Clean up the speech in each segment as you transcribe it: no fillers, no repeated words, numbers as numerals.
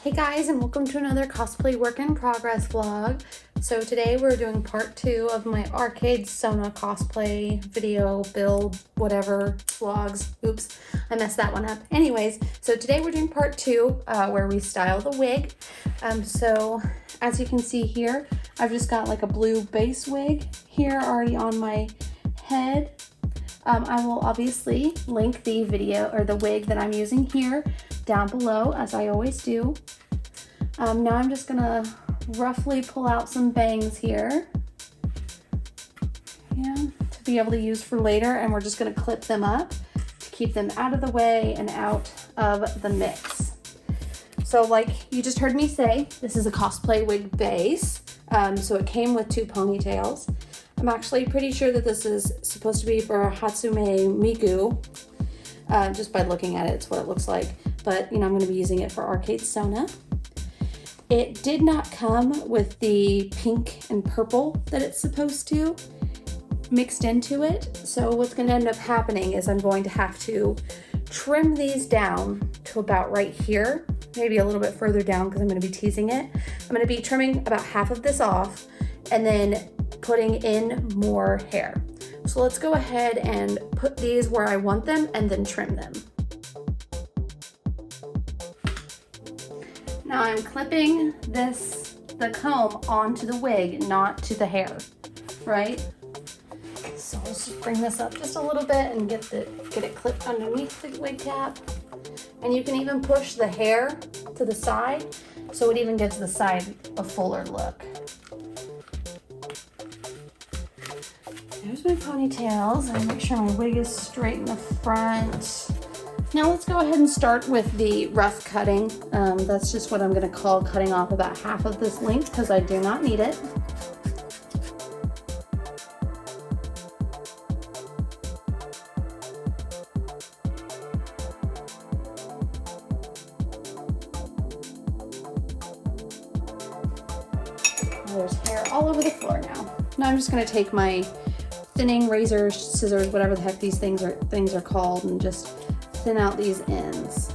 Hey guys, and welcome to another cosplay work in progress vlog. So today we're doing part 2 of my Arcade Sona Cosplay video build whatever vlogs. Oops, I messed that one up. Anyways, so today we're doing part 2 where we style the wig. So as you can see here, I've just got like a blue base wig here already on my head. I will obviously link the video or the wig that I'm using here down below, as I always do. Now I'm just gonna roughly pull out some bangs here, to be able to use for later, and we're just gonna clip them up to keep them out of the way and out of the mix. So like you just heard me say, this is a cosplay wig base, so it came with 2 ponytails. I'm actually pretty sure that this is supposed to be for Hatsume Miku. Just by looking at it, it's what it looks like. But, I'm going to be using it for Arcade Sona. It did not come with the pink and purple that it's supposed to mixed into it. So what's going to end up happening is I'm going to have to trim these down to about right here, maybe a little bit further down because I'm going to be teasing it. I'm going to be trimming about half of this off and then putting in more hair. So let's go ahead and put these where I want them and then trim them. Now I'm clipping the comb onto the wig, not to the hair, right? So let's just bring this up just a little bit and get it clipped underneath the wig cap. And you can even push the hair to the side so it even gives the side a fuller look. There's my ponytails. I make sure my wig is straight in the front. Now let's go ahead and start with the rough cutting. That's just what I'm going to call cutting off about half of this length because I do not need it. There's hair all over the floor now. Now I'm just going to take my thinning razors, scissors, whatever the heck these things are called, and just thin out these ends.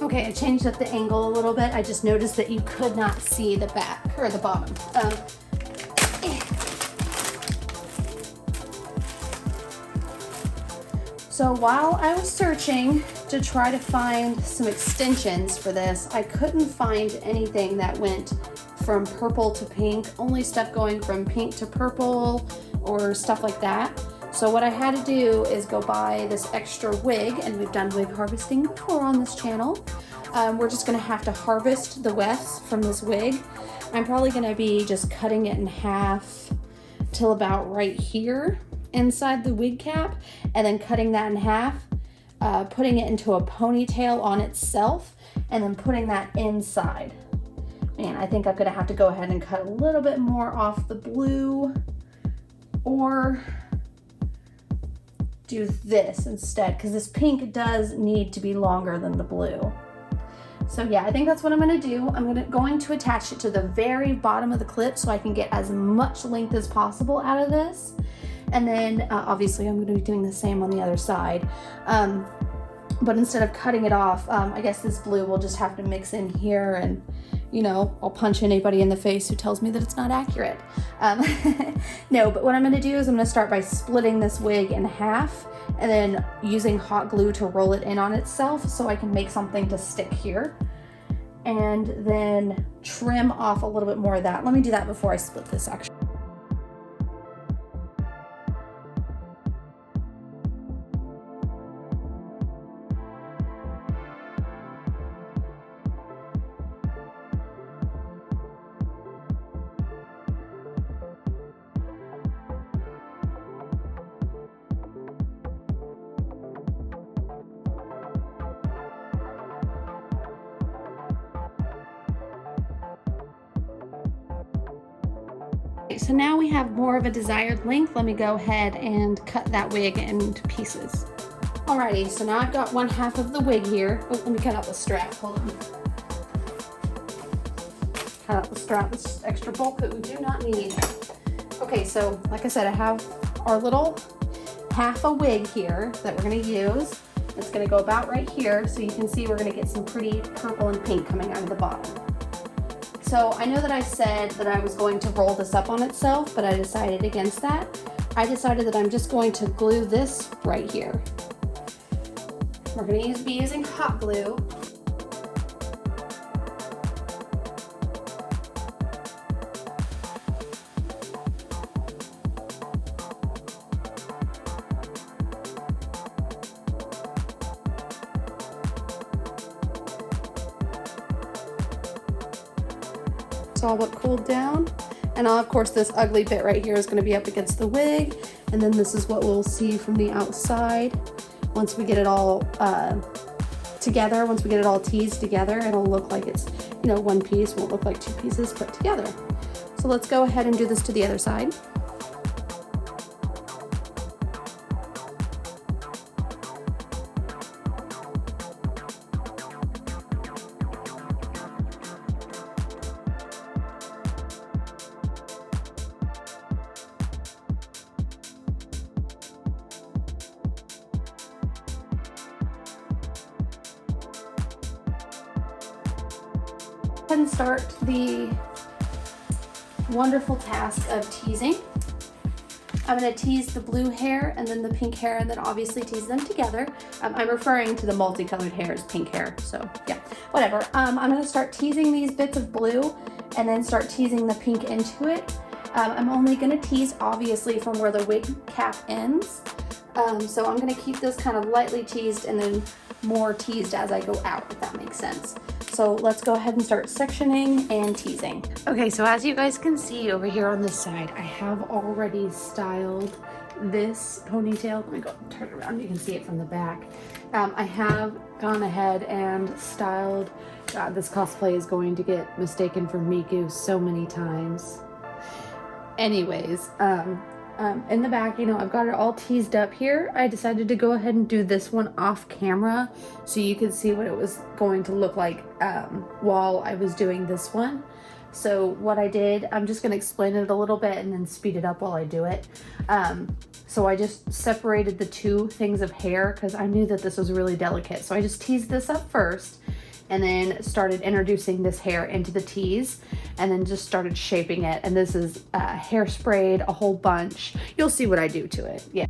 Okay, I changed up the angle a little bit. I just noticed that you could not see the back or the bottom. So while I was searching to try to find some extensions for this, I couldn't find anything that went from purple to pink, only stuff going from pink to purple or stuff like that. So what I had to do is go buy this extra wig, and we've done wig harvesting before on this channel. We're just gonna have to harvest the wefts from this wig. I'm probably gonna be just cutting it in half till about right here inside the wig cap, and then cutting that in half, putting it into a ponytail on itself, and then putting that inside. Man, I think I'm gonna have to go ahead and cut a little bit more off the blue, or do this instead, because this pink does need to be longer than the blue. So yeah, I think that's what I'm gonna do. I'm going to attach it to the very bottom of the clip so I can get as much length as possible out of this. And then obviously I'm going to be doing the same on the other side. But instead of cutting it off, I guess this blue will just have to mix in here, and I'll punch anybody in the face who tells me that it's not accurate. No, but what I'm going to do is I'm going to start by splitting this wig in half and then using hot glue to roll it in on itself so I can make something to stick here. And then trim off a little bit more of that. Let me do that before I split this actually. So now we have more of a desired length. Let me go ahead and cut that wig into pieces. Alrighty, so now I've got one half of the wig here. Oh, let me cut out the strap, hold on. kind of stir out this extra bulk that we do not need. Okay, so like I said, I have our little half a wig here that we're going to use. It's going to go about right here, so you can see we're going to get some pretty purple and pink coming out of the bottom. So I know that I said that I was going to roll this up on itself, but I decided against that. I decided that I'm just going to glue this right here. We're going to be using hot glue. It's all but cooled down. And of course this ugly bit right here is going to be up against the wig. And then this is what we'll see from the outside. Once we get it all together, once we get it all teased together, it'll look like it's, you know, one piece, won't look like two pieces put together. So let's go ahead and do this to the other side. And start the wonderful task of teasing. I'm going to tease the blue hair and then the pink hair, and then obviously tease them together. I'm referring to the multicolored hair as pink hair, so yeah, whatever. I'm going to start teasing these bits of blue and then start teasing the pink into it. I'm only going to tease obviously from where the wig cap ends. So I'm going to keep this kind of lightly teased and then more teased as I go out, if that makes sense. So let's go ahead and start sectioning and teasing. Okay, so as you guys can see over here on this side, I have already styled this ponytail. Let me go turn it around, you can see it from the back. I have gone ahead and styled, this cosplay is going to get mistaken for Miku so many times. Anyways, in the back, you know, I've got it all teased up here. I decided to go ahead and do this one off camera so you could see what it was going to look like while I was doing this one. So what I did, I'm just going to explain it a little bit and then speed it up while I do it. So I just separated the two things of hair because I knew that this was really delicate. So I just teased this up first and then started introducing this hair into the tease and then just started shaping it. And this is hairsprayed a whole bunch. You'll see what I do to it. Yeah.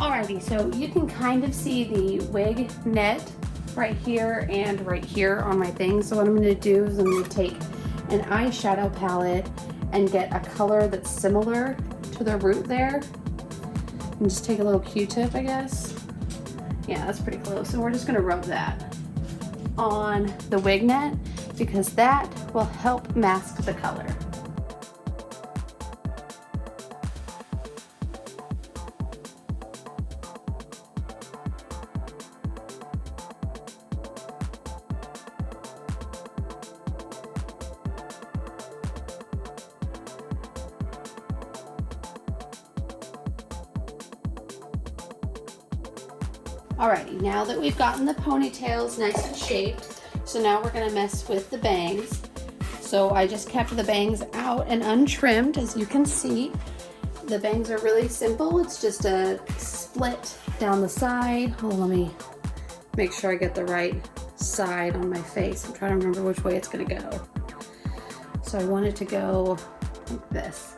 Alrighty, so you can kind of see the wig net right here and right here on my thing. So what I'm going to do is I'm going to take an eyeshadow palette and get a color that's similar to the root there. And just take a little Q-tip, I guess. Yeah, that's pretty close. And we're just going to rub that on the wig net because that will help mask the color. Alrighty, now that we've gotten the ponytails nice and shaped, so now we're gonna mess with the bangs. So I just kept the bangs out and untrimmed, as you can see. The bangs are really simple. It's just a split down the side. Hold on, let me make sure I get the right side on my face. I'm trying to remember which way it's gonna go. So I want it to go like this.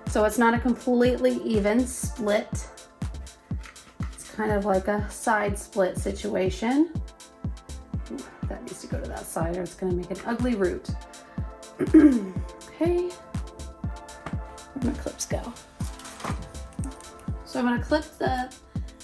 So it's not a completely even split. Kind of like a side split situation. Ooh, that needs to go to that side or it's going to make an ugly root. Okay, where my clips go? So I'm going to clip the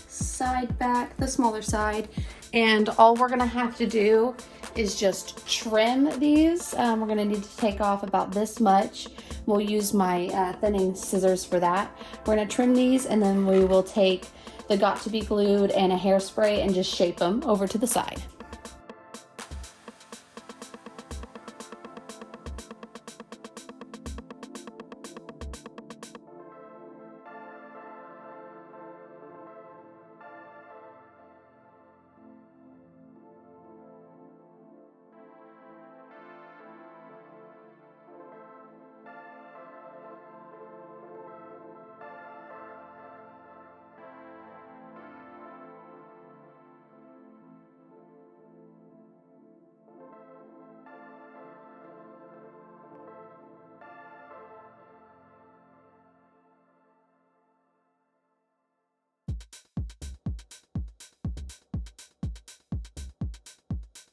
side back, the smaller side, and all we're going to have to do is just trim these. We're going to need to take off about this much. We'll use my thinning scissors for that. We're going to trim these and then we will take the Got to Be Glued and a hairspray and just shape them over to the side.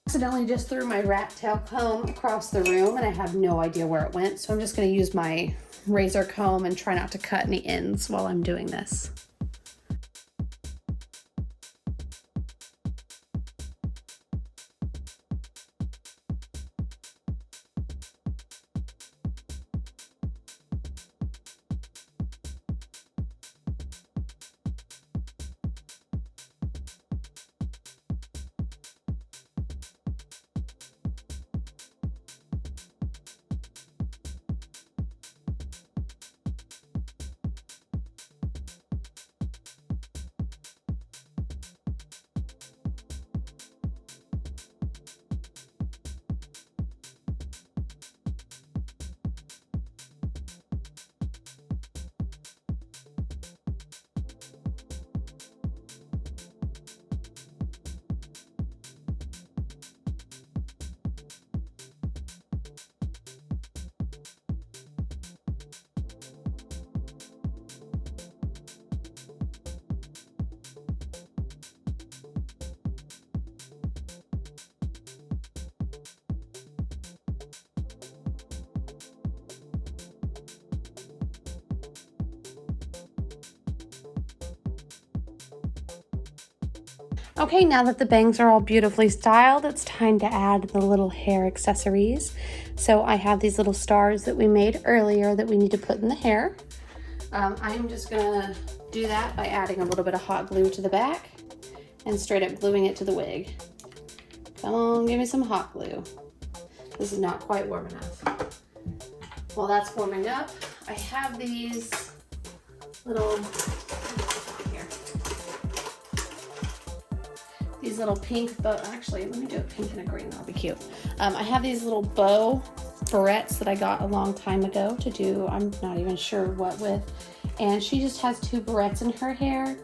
Accidentally just threw my rat tail comb across the room and I have no idea where it went. So I'm just going to use my razor comb and try not to cut any ends while I'm doing this. Okay, now that the bangs are all beautifully styled, it's time to add the little hair accessories. So I have these little stars that we made earlier that we need to put in the hair. I'm just gonna do that by adding a little bit of hot glue to the back and straight up gluing it to the wig. Come on, give me some hot glue. This is not quite warm enough. While that's warming up, I have these little pink bow. Actually, let me do a pink and a green. That'll be cute. I have these little bow barrettes that I got a long time ago to do. I'm not even sure what with. And she just has 2 barrettes in her hair.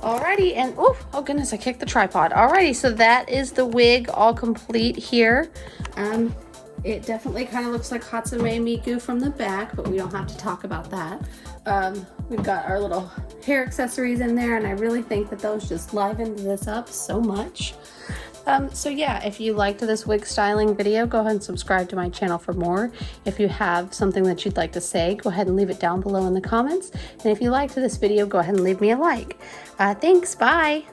Alrighty, and oh goodness, I kicked the tripod. Alrighty, so that is the wig all complete here. It definitely kind of looks like Hatsune Miku from the back, but we don't have to talk about that. We've got our little hair accessories in there, and I really think that those just livened this up so much. So yeah, if you liked this wig styling video, go ahead and subscribe to my channel for more. If you have something that you'd like to say, go ahead and leave it down below in the comments. And if you liked this video, go ahead and leave me a like. Thanks, bye.